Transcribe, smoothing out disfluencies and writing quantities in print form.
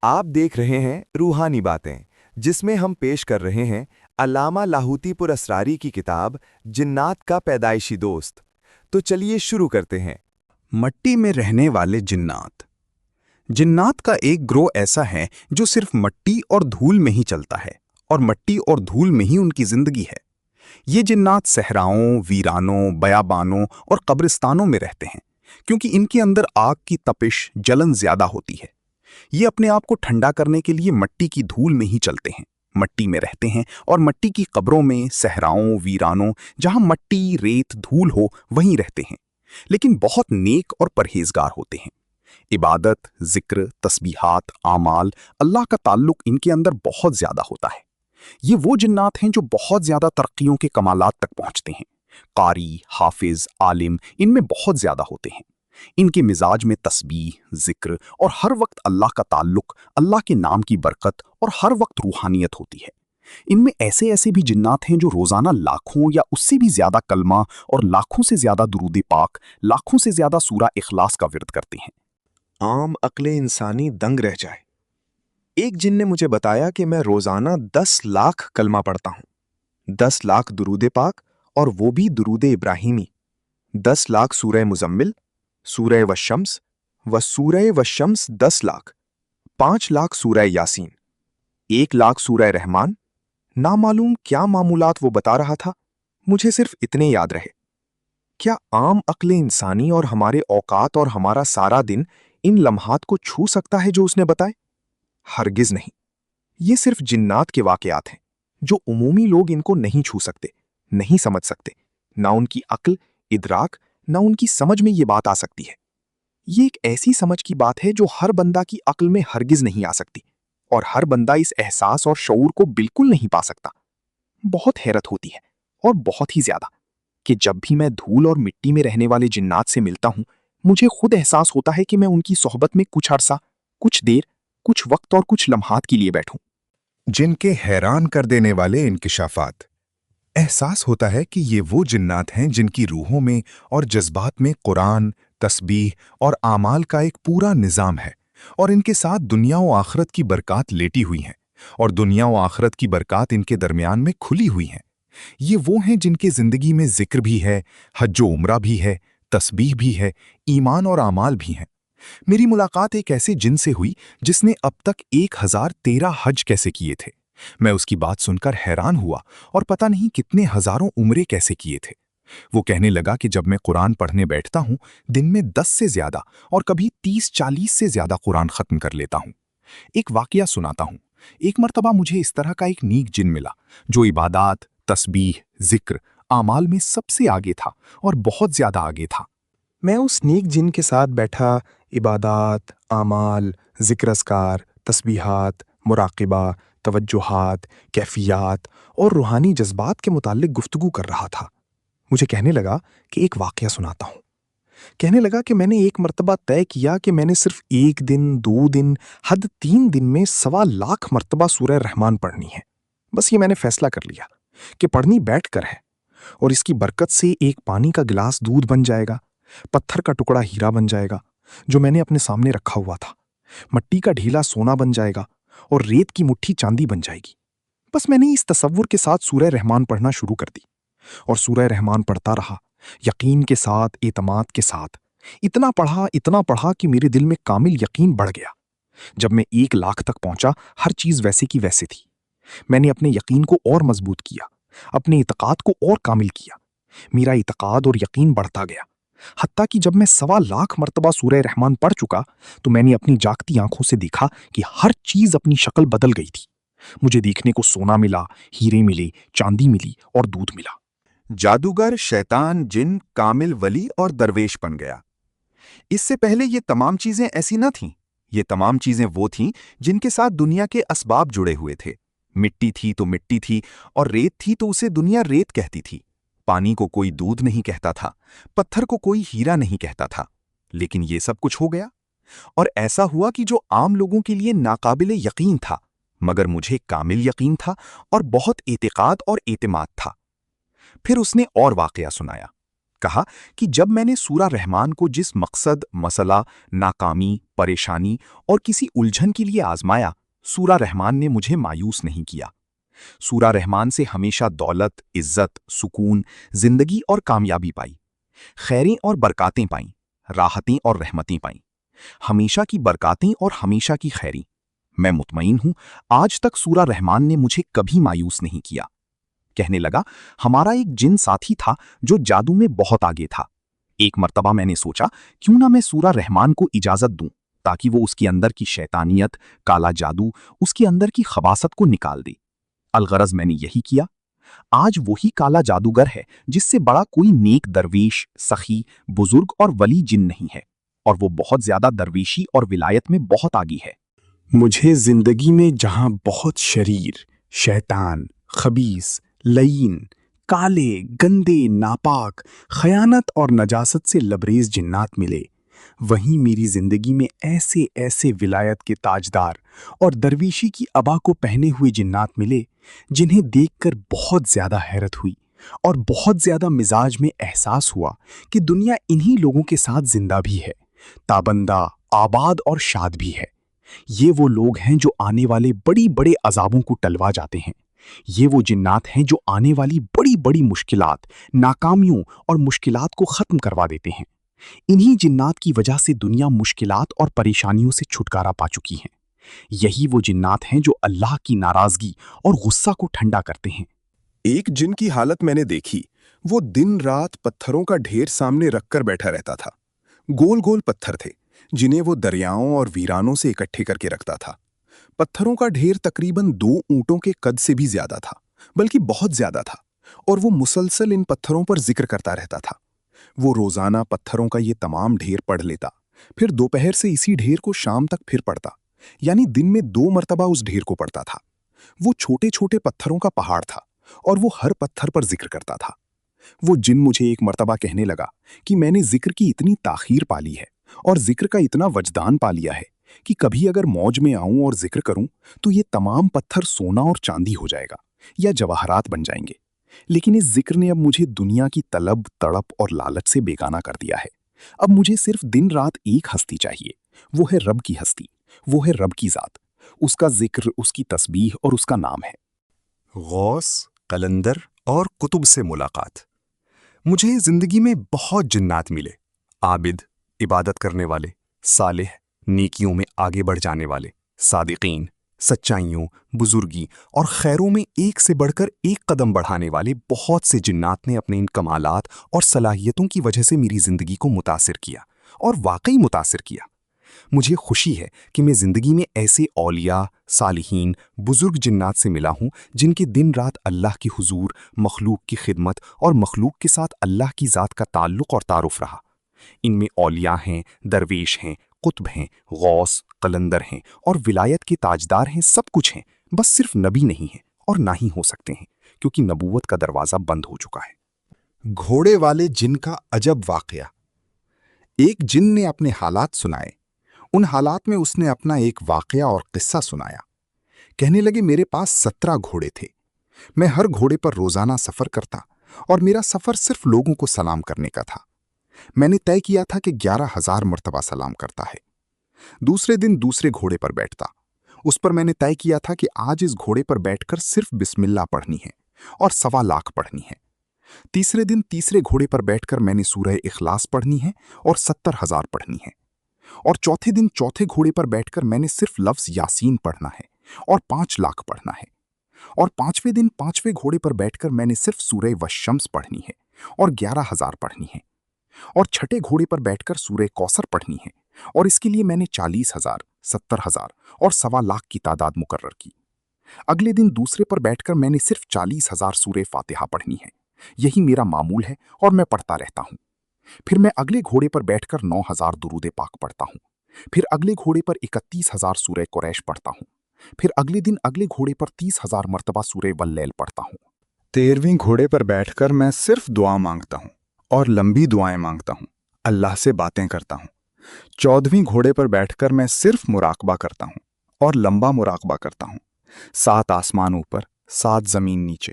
آپ دیکھ رہے ہیں روحانی باتیں، جس میں ہم پیش کر رہے ہیں علامہ لاہوتی پور اسراری کی کتاب جنات کا پیدائشی دوست۔ تو چلیے شروع کرتے ہیں۔ مٹی میں رہنے والے جنات۔ جنات کا ایک گروہ ایسا ہے جو صرف مٹی اور دھول میں ہی چلتا ہے، اور مٹی اور دھول میں ہی ان کی زندگی ہے۔ یہ جنات صحراؤں، ویرانوں، بیابانوں اور قبرستانوں میں رہتے ہیں، کیونکہ ان کے اندر آگ کی تپش، جلن زیادہ ہوتی ہے۔ یہ اپنے آپ کو ٹھنڈا کرنے کے لیے مٹی کی دھول میں ہی چلتے ہیں، مٹی میں رہتے ہیں اور مٹی کی قبروں میں، صحراؤں، ویرانوں، جہاں مٹی، ریت، دھول ہو، وہیں رہتے ہیں، لیکن بہت نیک اور پرہیزگار ہوتے ہیں۔ عبادت، ذکر، تسبیحات، اعمال، اللہ کا تعلق ان کے اندر بہت زیادہ ہوتا ہے۔ یہ وہ جنات ہیں جو بہت زیادہ ترقیوں کے کمالات تک پہنچتے ہیں۔ قاری، حافظ، عالم ان میں بہت زیادہ ہوتے ہیں۔ ان کے مزاج میں تسبیح، ذکر اور ہر وقت اللہ کا تعلق، اللہ کے نام کی برکت اور ہر وقت روحانیت ہوتی ہے۔ ان میں ایسے بھی جنات ہیں جو روزانہ لاکھوں یا اس سے بھی زیادہ کلمہ اور لاکھوں سے زیادہ درود پاک، لاکھوں سے زیادہ سورہ اخلاص کا ورد کرتے ہیں۔ عام عقل انسانی دنگ رہ جائے۔ ایک جن نے مجھے بتایا کہ میں روزانہ 10 لاکھ کلمہ پڑھتا ہوں، 10 لاکھ درود پاک، اور وہ بھی درود ابراہیمی، 10 لاکھ سورہ مزمل، سورہ والشمس، سورہ والشمس 10 لاکھ، 5 لاکھ سورہ یاسین، 1 لاکھ سورہ رحمان۔ نامعلوم کیا معمولات وہ بتا رہا تھا، مجھے صرف اتنے یاد رہے۔ کیا عام عقل انسانی اور ہمارے اوقات اور ہمارا سارا دن ان لمحات کو چھو سکتا ہے جو اس نے بتائے؟ ہرگز نہیں۔ یہ صرف جنات کے واقعات ہیں جو عمومی لوگ ان کو نہیں چھو سکتے، نہیں سمجھ سکتے، نہ ان کی عقل، ادراک، نہ ان کی سمجھ میں یہ بات آ سکتی ہے۔ یہ ایک ایسی سمجھ کی بات ہے جو ہر بندہ کی عقل میں ہرگز نہیں آ سکتی، اور ہر بندہ اس احساس اور شعور کو بالکل نہیں پا سکتا۔ بہت حیرت ہوتی ہے، اور بہت ہی زیادہ، کہ جب بھی میں دھول اور مٹی میں رہنے والے جنات سے ملتا ہوں، مجھے خود احساس ہوتا ہے کہ میں ان کی صحبت میں کچھ عرصہ، کچھ دیر، کچھ وقت اور کچھ لمحات کے لیے بیٹھوں۔ جن کے حیران کر دینے والے انکشافات۔ احساس ہوتا ہے کہ یہ وہ جنات ہیں جن کی روحوں میں اور جذبات میں قرآن، تسبیح اور اعمال کا ایک پورا نظام ہے، اور ان کے ساتھ دنیا و آخرت کی برکات لیٹی ہوئی ہیں، اور دنیا و آخرت کی برکات ان کے درمیان میں کھلی ہوئی ہیں۔ یہ وہ ہیں جن کے زندگی میں ذکر بھی ہے، حج و عمرہ بھی ہے، تسبیح بھی ہے، ایمان اور اعمال بھی ہیں۔ میری ملاقات ایک ایسے جن سے ہوئی جس نے اب تک 1013 حج کیسے کیے تھے۔ میں اس کی بات سن کر حیران ہوا، اور پتہ نہیں کتنے ہزاروں عمرے کیسے کیے تھے۔ وہ کہنے لگا کہ جب میں قرآن پڑھنے بیٹھتا ہوں، دن میں 10 سے زیادہ اور کبھی 30-40 سے زیادہ قرآن ختم کر لیتا ہوں۔ ایک واقعہ سناتا ہوں۔ ایک مرتبہ مجھے اس طرح کا ایک نیک جن ملا جو عبادات، تسبیح، ذکر، اعمال میں سب سے آگے تھا، اور بہت زیادہ آگے تھا۔ میں اس نیک جن کے ساتھ بیٹھا، عبادات، اعمال، ذکر اذکار، تسبیحات، مراقبہ، توجہات، کیفیات اور روحانی جذبات کے متعلق گفتگو کر رہا تھا۔ مجھے کہنے لگا کہ ایک واقعہ سناتا ہوں۔ کہنے لگا کہ میں نے ایک مرتبہ طے کیا کہ میں نے صرف 1 دن، 2 دن، حد 3 دن میں 1.25 لاکھ مرتبہ سورہ رحمان پڑھنی ہے۔ بس یہ میں نے فیصلہ کر لیا کہ پڑھنی بیٹھ کر ہے، اور اس کی برکت سے ایک پانی کا گلاس دودھ بن جائے گا، پتھر کا ٹکڑا ہیرا بن جائے گا جو میں نے اپنے سامنے رکھا ہوا تھا، مٹی کا ڈھیلا سونا بن جائے گا، اور ریت کی مٹھی چاندی بن جائے گی۔ بس میں نے اس تصور کے ساتھ سورہ رحمان پڑھنا شروع کر دی، اور سورہ رحمان پڑھتا رہا، یقین کے ساتھ، اعتماد کے ساتھ۔ اتنا پڑھا کہ میرے دل میں کامل یقین بڑھ گیا۔ جب میں 1 لاکھ تک پہنچا، ہر چیز ویسے کی ویسے تھی۔ میں نے اپنے یقین کو اور مضبوط کیا، اپنے اعتقاد کو اور کامل کیا۔ میرا اعتقاد اور یقین بڑھتا گیا، حتیٰ کہ جب میں 1.25 لاکھ مرتبہ سورہ رحمان پڑھ چکا تو میں نے اپنی جاگتی آنکھوں سے دیکھا کہ ہر چیز اپنی شکل بدل گئی تھی۔ مجھے دیکھنے کو سونا ملا، ہیرے ملے، چاندی ملی اور دودھ ملا۔ جادوگر، شیطان، جن، کامل ولی اور درویش بن گیا۔ اس سے پہلے یہ تمام چیزیں ایسی نہ تھیں۔ یہ تمام چیزیں وہ تھیں جن کے ساتھ دنیا کے اسباب جڑے ہوئے تھے۔ مٹی تھی تو مٹی تھی، اور ریت تھی تو اسے دنیا ریت کہتی تھی۔ پانی کو کوئی دودھ نہیں کہتا تھا، پتھر کو کوئی ہیرا نہیں کہتا تھا۔ لیکن یہ سب کچھ ہو گیا، اور ایسا ہوا کہ جو عام لوگوں کے لیے ناقابل یقین تھا، مگر مجھے کامل یقین تھا اور بہت اعتقاد اور اعتماد تھا۔ پھر اس نے اور واقعہ سنایا کہا کہ جب میں نے سورہ رحمان کو جس مقصد، مسئلہ، ناکامی، پریشانی اور کسی الجھن کے لیے آزمایا، سورہ رحمان نے مجھے مایوس نہیں کیا۔ سورہ رحمان سے ہمیشہ دولت، عزت، سکون، زندگی اور کامیابی پائی، خیریں اور برکاتیں پائیں، راحتیں اور رحمتیں پائیں، ہمیشہ کی برکاتیں اور ہمیشہ کی خیریں۔ میں مطمئن ہوں آج تک سورہ رحمان نے مجھے کبھی مایوس نہیں کیا۔ کہنے لگا، ہمارا ایک جن ساتھی تھا جو جادو میں بہت آگے تھا۔ ایک مرتبہ میں نے سوچا کیوں نہ میں سورہ رحمان کو اجازت دوں تاکہ وہ اس کے اندر کی شیطانیت، کالا جادو، اس کے اندر کی خباثت کو نکال دے۔ الغرض میں نے یہی کیا۔ آج وہی کالا جادوگر ہے جس سے بڑا کوئی نیک درویش، سخی، بزرگ اور ولی جن نہیں ہے، اور وہ بہت زیادہ درویشی اور ولایت میں بہت آگی ہے۔ مجھے زندگی میں جہاں بہت شریر، شیطان، خبیث، لعین، کالے، گندے، ناپاک، خیانت اور نجاست سے لبریز جنات ملے، وہیں میری زندگی میں ایسے ایسے ولایت کے تاجدار اور درویشی کی عبا کو پہنے ہوئے جنات ملے جنہیں دیکھ کر بہت زیادہ حیرت ہوئی اور بہت زیادہ مزاج میں احساس ہوا کہ دنیا انہی لوگوں کے ساتھ زندہ بھی ہے، تابندہ، آباد اور شاد بھی ہے۔ یہ وہ لوگ ہیں جو آنے والے بڑی بڑے عذابوں کو ٹلوا جاتے ہیں۔ یہ وہ جنات ہیں جو آنے والی بڑی بڑی مشکلات، ناکامیوں اور مشکلات کو ختم کروا دیتے ہیں۔ انہی جنات کی وجہ سے دنیا مشکلات اور پریشانیوں سے چھٹکارا پا چکی ہے۔ یہی وہ جنات ہیں جو اللہ کی ناراضگی اور غصہ کو ٹھنڈا کرتے ہیں۔ ایک جن کی حالت میں نے دیکھی، وہ دن رات پتھروں کا ڈھیر سامنے رکھ کر بیٹھا رہتا تھا۔ گول گول پتھر تھے جنہیں وہ دریاؤں اور ویرانوں سے اکٹھے کر کے رکھتا تھا۔ پتھروں کا ڈھیر تقریباً 2 اونٹوں کے قد سے بھی زیادہ تھا، بلکہ بہت زیادہ تھا، اور وہ مسلسل ان پتھروں پر ذکر کرتا رہتا تھا۔ وہ روزانہ پتھروں کا یہ تمام ڈھیر پڑھ لیتا، پھر دوپہر سے اسی ڈھیر کو شام تک پھر پڑھتا، یعنی دن میں 2 مرتبہ اس ڈھیر کو پڑھتا تھا۔ وہ چھوٹے چھوٹے پتھروں کا پہاڑ تھا اور وہ ہر پتھر پر ذکر کرتا تھا۔ وہ جن مجھے ایک مرتبہ کہنے لگا کہ میں نے ذکر کی اتنی تاخیر پالی ہے اور ذکر کا اتنا وجدان پا لیا ہے کہ کبھی اگر موج میں آؤں اور ذکر کروں تو یہ تمام پتھر سونا اور چاندی ہو جائے گا یا جواہرات بن جائیں گے، لیکن اس ذکر نے اب مجھے دنیا کی طلب، تڑپ اور لالچ سے بیگانہ کر دیا ہے۔ اب مجھے صرف دن رات ایک ہستی چاہیے، وہ ہے رب کی ہستی، وہ ہے رب کی ذات، اس کا ذکر، اس کی تسبیح اور اس کا نام ہے۔ غوث، قلندر اور کتب سے ملاقات۔ مجھے زندگی میں بہت جنات ملے، عابد، عبادت کرنے والے، صالح، نیکیوں میں آگے بڑھ جانے والے، صادقین، سچائیوں، بزرگی اور خیروں میں ایک سے بڑھ کر ایک قدم بڑھانے والے بہت سے جنات نے اپنے ان کمالات اور صلاحیتوں کی وجہ سے میری زندگی کو متاثر کیا، اور واقعی متاثر کیا۔ مجھے خوشی ہے کہ میں زندگی میں ایسے اولیاء، صالحین، بزرگ جنات سے ملا ہوں جن کے دن رات اللہ کے حضور، مخلوق کی خدمت اور مخلوق کے ساتھ اللہ کی ذات کا تعلق اور تعارف رہا۔ ان میں اولیاء ہیں، درویش ہیں، قطب ہیں، غوث، قلندر ہیں اور ولایت کے تاجدار ہیں، سب کچھ ہیں، بس صرف نبی نہیں ہیں اور نہ ہی ہو سکتے ہیں، کیونکہ نبوت کا دروازہ بند ہو چکا ہے۔ گھوڑے والے جن کا عجب واقعہ۔ ایک جن نے اپنے حالات سنائے۔ ان حالات میں اس نے اپنا ایک واقعہ اور قصہ سنایا۔ کہنے لگے، میرے پاس 17 گھوڑے تھے۔ میں ہر گھوڑے پر روزانہ سفر کرتا اور میرا سفر صرف لوگوں کو سلام کرنے کا تھا۔ میں نے طے کیا تھا کہ 11,000 مرتبہ سلام کرتا ہے۔ دوسرے دن دوسرے گھوڑے پر بیٹھتا، اس پر میں نے طے کیا تھا کہ آج اس گھوڑے پر بیٹھ کر صرف بسم اللہ پڑھنی ہے اور 1.25 لاکھ پڑھنی ہے۔ تیسرے دن تیسرے گھوڑے پر بیٹھ کر میں نے سورہ اخلاص پڑھنی ہے اور 70,000 پڑھنی ہے۔ اور چوتھے دن چوتھے گھوڑے پر بیٹھ کر میں نے صرف لفظ یاسین پڑھنا ہے اور 5 لاکھ پڑھنا ہے۔ اور پانچویں دن پانچویں گھوڑے پر بیٹھ کر میں نے صرف سورہ والشمس پڑھنی ہے اور 11,000 پڑھنی ہے۔ اور چھٹے گھوڑے پر بیٹھ کر سورہ کوثر پڑھنی ہے، اور اس کے لیے میں نے 40,000، 70,000 اور 1.25 لاکھ کی تعداد مقرر کی۔ اگلے دن دوسرے پر بیٹھ کر میں نے صرف 40,000 سورہ فاتحہ پڑھنی ہے۔ یہی میرا معمول ہے اور میں پڑھتا رہتا ہوں۔ پھر میں اگلے گھوڑے پر بیٹھ کر 9,000 درود پاک پڑھتا ہوں۔ پھر اگلے گھوڑے پر 31,000 سورہ قریش پڑھتا ہوں۔ پھر اگلے دن اگلے گھوڑے پر 30,000 مرتبہ سورہ واللیل پڑھتا ہوں۔ 13ویں گھوڑے پر بیٹھ کر میں صرف دعا مانگتا ہوں اور لمبی دعائیں مانگتا ہوں، اللہ سے باتیں کرتا ہوں۔ 14ویں گھوڑے پر بیٹھ کر میں صرف مراقبہ کرتا ہوں اور لمبا مراقبہ کرتا ہوں۔ 7 آسمان اوپر، 7 زمین نیچے،